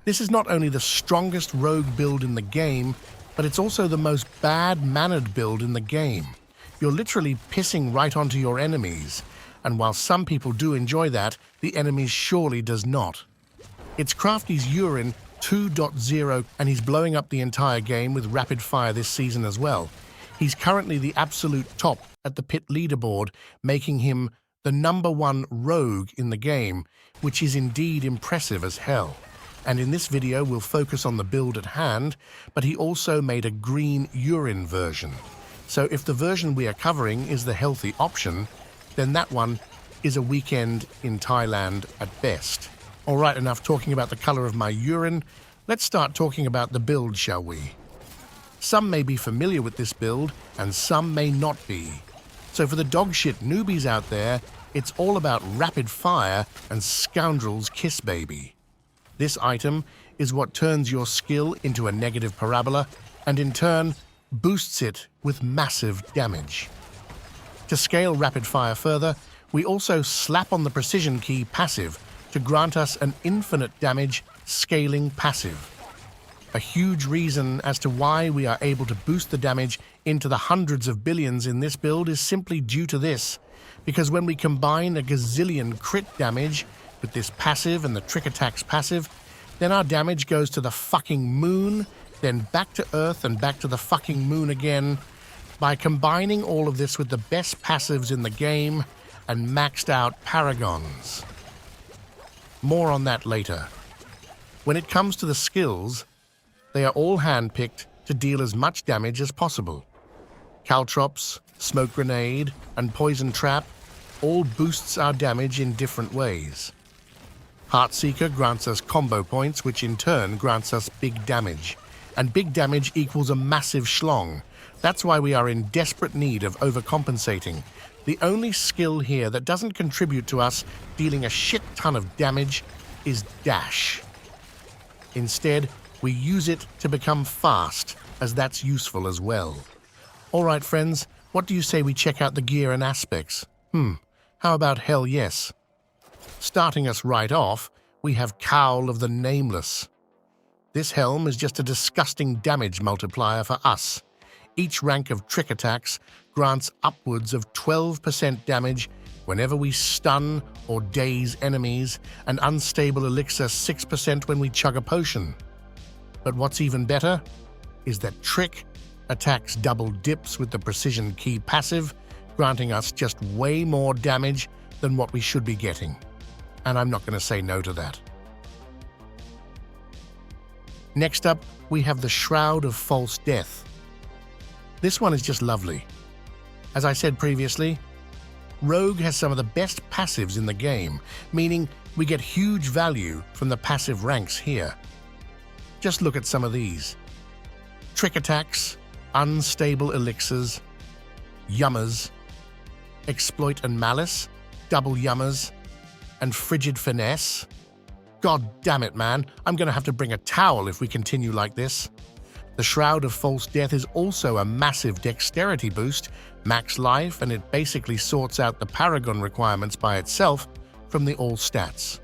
This is not only the strongest rogue build in the game, but it's also the most bad-mannered build in the game. You're literally pissing right onto your enemies, and while some people do enjoy that, the enemy surely does not. It's Crafty's urine 2.0, and he's blowing up the entire game with rapid fire this season as well. He's currently the absolute top at the pit leaderboard, making him the #1 rogue in the game, which is indeed impressive as hell. And in this video, we'll focus on the build at hand, but he also made a green urine version. So if the version we are covering is the healthy option, then that one is a weekend in Thailand at best. All right, enough talking about the color of my urine. Let's start talking about the build, shall we? Some may be familiar with this build, and some may not be. So for the dogshit newbies out there, it's all about rapid fire and scoundrels kiss baby. This item is what turns your skill into a negative parabola, and in turn, boosts it with massive damage. To scale rapid fire further, we also slap on the precision key passive to grant us an infinite damage scaling passive. A huge reason as to why we are able to boost the damage into the hundreds of billions in this build is simply due to this, because when we combine a gazillion crit damage with this passive and the trick attacks passive, then our damage goes to the fucking moon, then back to Earth and back to the fucking moon again. By combining all of this with the best passives in the game and maxed out paragons. More on that later. When it comes to the skills, they are all handpicked to deal as much damage as possible. Caltrops, Smoke Grenade, and Poison Trap all boosts our damage in different ways. Heartseeker grants us combo points, which in turn grants us big damage. And big damage equals a massive schlong. That's why we are in desperate need of overcompensating. The only skill here that doesn't contribute to us dealing a shit ton of damage is Dash. Instead, we use it to become fast, as that's useful as well. Alright friends, what do you say we check out the gear and aspects? How about hell yes? Starting us right off, we have Cowl of the Nameless. This helm is just a disgusting damage multiplier for us. Each rank of trick attacks grants upwards of 12% damage whenever we stun or daze enemies, and unstable elixir 6% when we chug a potion. But what's even better is that trick attacks double dips with the precision key passive, granting us just way more damage than what we should be getting. And I'm not going to say no to that. Next up, we have the Shroud of False Death. This one is just lovely. As I said previously, Rogue has some of the best passives in the game, meaning we get huge value from the passive ranks here. Just look at some of these. Trick attacks, unstable elixirs, yummers, exploit and malice, double yummers, and frigid finesse. God damn it, man, I'm gonna have to bring a towel if we continue like this. The Shroud of False Death is also a massive dexterity boost, max life, and it basically sorts out the Paragon requirements by itself from the all stats.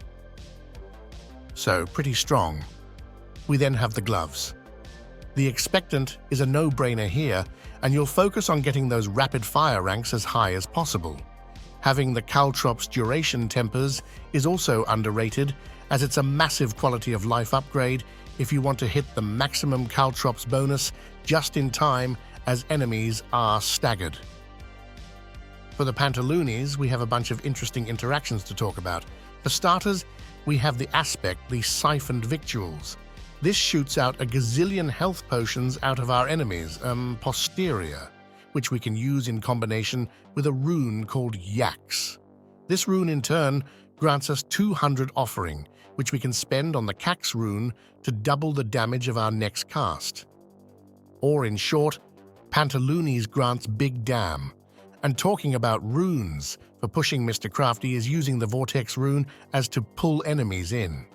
So, pretty strong. We then have the gloves. The Expectant is a no-brainer here, and you'll focus on getting those rapid-fire ranks as high as possible. Having the Caltrops duration tempers is also underrated, as it's a massive quality of life upgrade if you want to hit the maximum Caltrops bonus just in time as enemies are staggered. For the Pantaloonies, we have a bunch of interesting interactions to talk about. For starters, we have the Aspect, the Siphoned Victuals. This shoots out a gazillion health potions out of our enemies, posterior, which we can use in combination with a rune called Yaks. This rune in turn grants us 200 offering, which we can spend on the Cax rune to double the damage of our next cast. Or in short, Pantaloonies grants Big Damn. And talking about runes, for pushing Mr. Crafty is using the Vortex rune as to pull enemies in.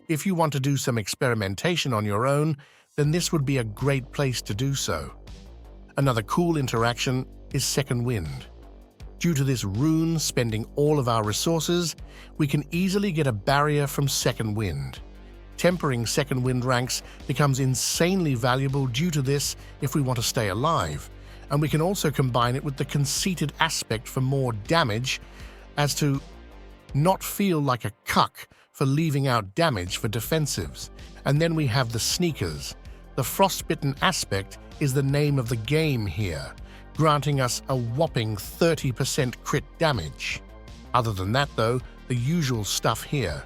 If you want to do some experimentation on your own, then this would be a great place to do so. Another cool interaction is Second Wind. Due to this rune spending all of our resources, we can easily get a barrier from Second Wind. Tempering second wind ranks becomes insanely valuable due to this if we want to stay alive, and we can also combine it with the conceited aspect for more damage as to not feel like a cuck for leaving out damage for defensives. And then we have the sneakers. The frostbitten aspect is the name of the game here, granting us a whopping 30% crit damage. Other than that though, the usual stuff here.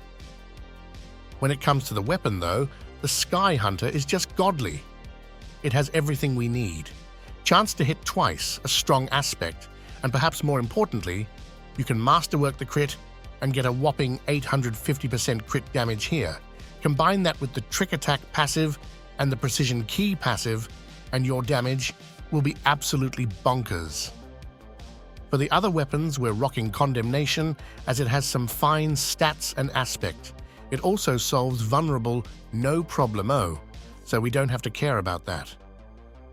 When it comes to the weapon though, the Sky Hunter is just godly. It has everything we need. Chance to hit twice, a strong aspect, and perhaps more importantly, you can masterwork the crit and get a whopping 850% crit damage here. Combine that with the Trick Attack passive and the Precision Key passive, and your damage will be absolutely bonkers. For the other weapons, we're rocking Condemnation as it has some fine stats and aspect. It also solves vulnerable no problemo, so we don't have to care about that.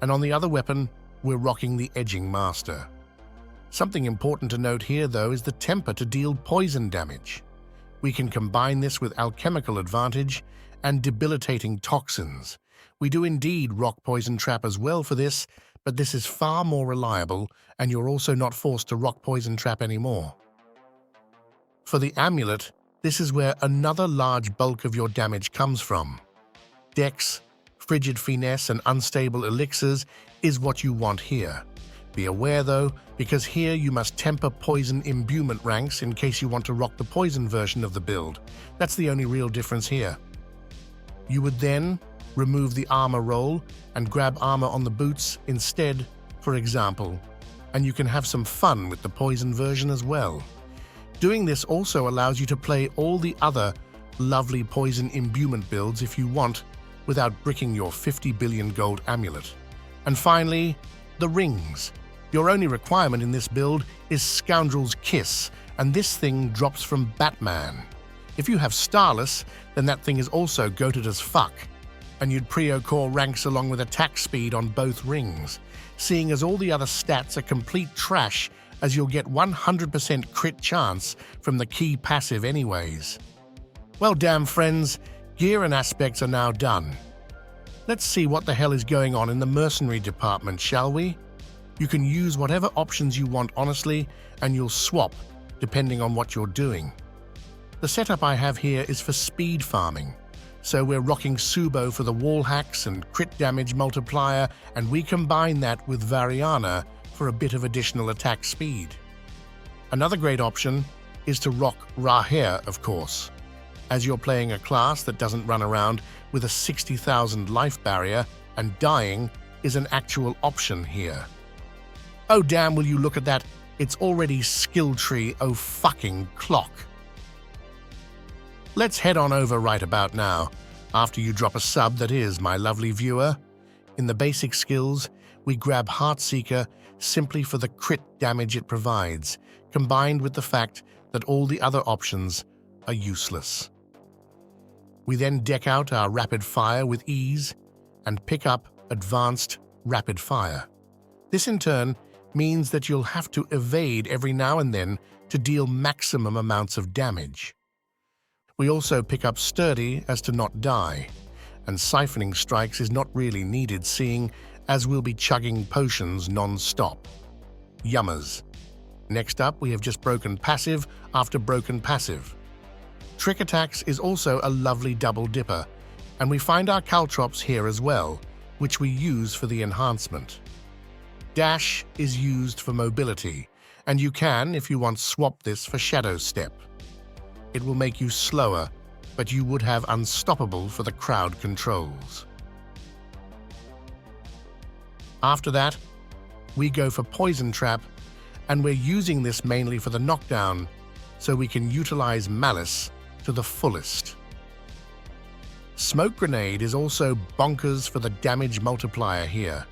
And on the other weapon, we're rocking the Edging Master. Something important to note here though is the temper to deal poison damage. We can combine this with alchemical advantage and debilitating toxins. We do indeed rock Poison Trap as well for this, but this is far more reliable and you're also not forced to rock Poison Trap anymore. For the amulet, this is where another large bulk of your damage comes from. Dex, Frigid Finesse and Unstable Elixirs is what you want here. Be aware though, because here you must temper poison imbuement ranks in case you want to rock the poison version of the build. That's the only real difference here. You would then remove the armor roll and grab armor on the boots instead, for example, and you can have some fun with the poison version as well. Doing this also allows you to play all the other lovely poison imbuement builds if you want, without bricking your 50 billion gold amulet. And finally, the rings. Your only requirement in this build is Scoundrel's Kiss, and this thing drops from Batman. If you have Starless, then that thing is also goated as fuck, and you'd Prio core ranks along with attack speed on both rings, seeing as all the other stats are complete trash as you'll get 100% crit chance from the key passive anyways. Well damn friends, gear and aspects are now done. Let's see what the hell is going on in the mercenary department, shall we? You can use whatever options you want honestly, and you'll swap depending on what you're doing. The setup I have here is for speed farming, so we're rocking Subo for the wall hacks and crit damage multiplier, and we combine that with Variana for a bit of additional attack speed. Another great option is to rock Raher, of course, as you're playing a class that doesn't run around with a 60,000 life barrier, and dying is an actual option here. Oh damn, will you look at that? It's already skill tree oh fucking clock. Let's head on over right about now, after you drop a sub that is, my lovely viewer. In the basic skills, we grab Heartseeker simply for the crit damage it provides, combined with the fact that all the other options are useless. We then deck out our Rapid Fire with ease and pick up Advanced Rapid Fire. This in turn means that you'll have to evade every now and then to deal maximum amounts of damage. We also pick up Sturdy as to not die, and Siphoning Strikes is not really needed seeing as we'll be chugging potions non-stop. Yummers. Next up, we have just broken passive after broken passive. Trick Attacks is also a lovely double dipper, and we find our Caltrops here as well, which we use for the enhancement. Dash is used for mobility, and you can, if you want, swap this for Shadow Step. It will make you slower, but you would have Unstoppable for the crowd controls. After that, we go for Poison Trap, and we're using this mainly for the knockdown, so we can utilize Malice to the fullest. Smoke Grenade is also bonkers for the damage multiplier here.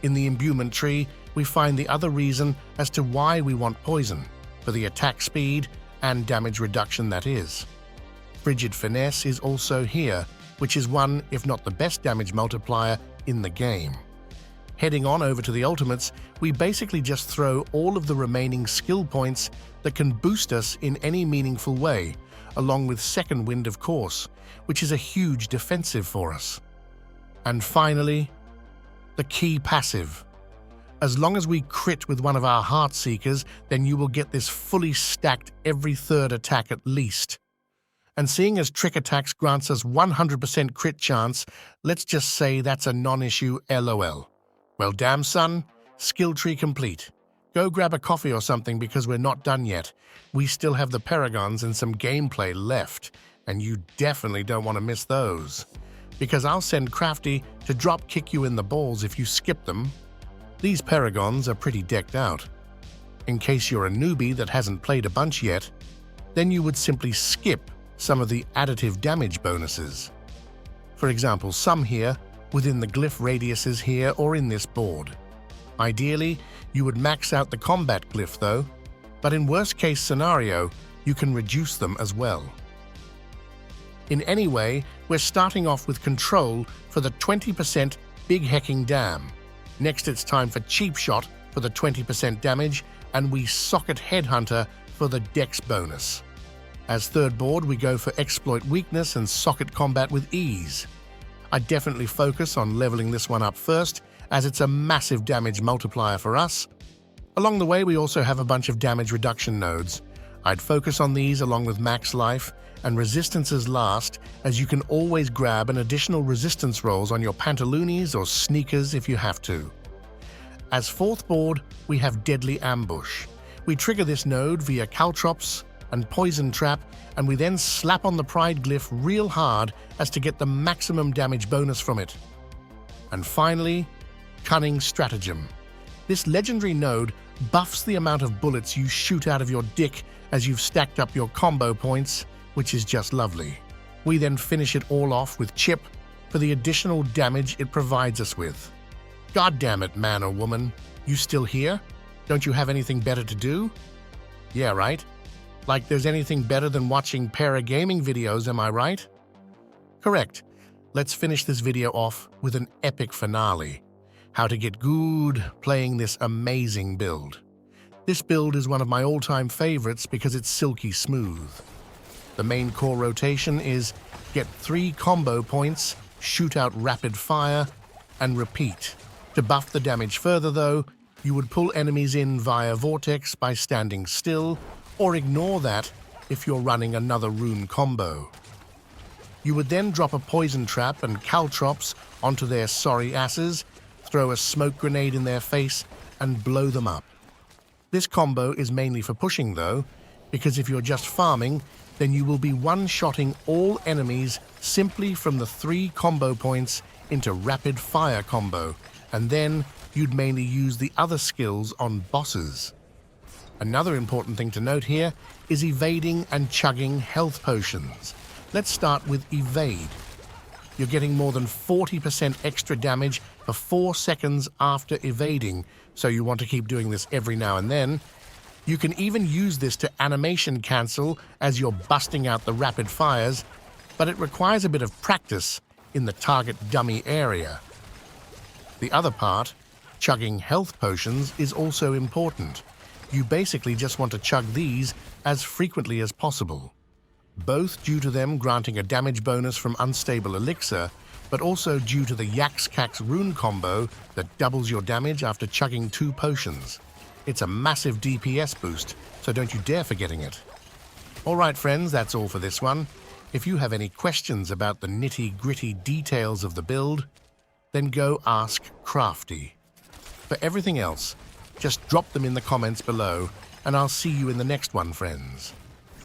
In the imbuement tree, we find the other reason as to why we want poison, for the attack speed and damage reduction that is. Frigid Finesse is also here, which is one, if not the best damage multiplier in the game. Heading on over to the ultimates, we basically just throw all of the remaining skill points that can boost us in any meaningful way, along with second wind, of course, which is a huge defensive for us. And finally, the key passive. As long as we crit with one of our Heartseekers, then you will get this fully stacked every third attack at least. And seeing as trick attacks grants us 100% crit chance, let's just say that's a non-issue LOL. Well, damn son, skill tree complete. Go grab a coffee or something because we're not done yet. We still have the Paragons and some gameplay left, and you definitely don't want to miss those. Because I'll send Crafty to drop kick you in the balls if you skip them. These Paragons are pretty decked out. In case you're a newbie that hasn't played a bunch yet, then you would simply skip some of the additive damage bonuses. For example, some here within the glyph radiuses here or in this board. Ideally, you would max out the combat glyph though, but in worst case scenario, you can reduce them as well. In any way, we're starting off with control for the 20% big hecking dam. Next it's time for cheap shot for the 20% damage, and we socket headhunter for the dex bonus. As third board, we go for exploit weakness and socket combat with ease. I definitely focus on leveling this one up first, as it's a massive damage multiplier for us. Along the way, we also have a bunch of damage reduction nodes. I'd focus on these along with max life and resistances last, as you can always grab an additional resistance rolls on your pantaloonies or sneakers if you have to. As fourth board, we have Deadly Ambush. We trigger this node via Caltrops and Poison Trap, and we then slap on the Pride glyph real hard as to get the maximum damage bonus from it. And finally, Cunning Stratagem. This legendary node buffs the amount of bullets you shoot out of your dick as you've stacked up your combo points, which is just lovely. We then finish it all off with Chip for the additional damage it provides us with. God damn it, man or woman, you still here? Don't you have anything better to do? Yeah, right? Like there's anything better than watching paragaming videos, am I right? Correct. Let's finish this video off with an epic finale. How to get good playing this amazing build. This build is one of my all-time favorites because it's silky smooth. The main core rotation is get 3 combo points, shoot out rapid fire, and repeat. To buff the damage further though, you would pull enemies in via Vortex by standing still, or ignore that if you're running another rune combo. You would then drop a Poison Trap and Caltrops onto their sorry asses, throw a smoke grenade in their face, and blow them up. This combo is mainly for pushing though, because if you're just farming, then you will be one-shotting all enemies simply from the 3 combo points into rapid fire combo, and then you'd mainly use the other skills on bosses. Another important thing to note here is evading and chugging health potions. Let's start with evade. You're getting more than 40% extra damage for 4 seconds after evading, so you want to keep doing this every now and then. You can even use this to animation cancel as you're busting out the rapid fires, but it requires a bit of practice in the target dummy area. The other part, chugging health potions, is also important. You basically just want to chug these as frequently as possible, both due to them granting a damage bonus from unstable elixir, but also due to the Yax-Cax rune combo that doubles your damage after chugging 2 potions. It's a massive DPS boost, so don't you dare forgetting it. Alright friends, that's all for this one. If you have any questions about the nitty-gritty details of the build, then go ask Crafty. For everything else, just drop them in the comments below, and I'll see you in the next one, friends.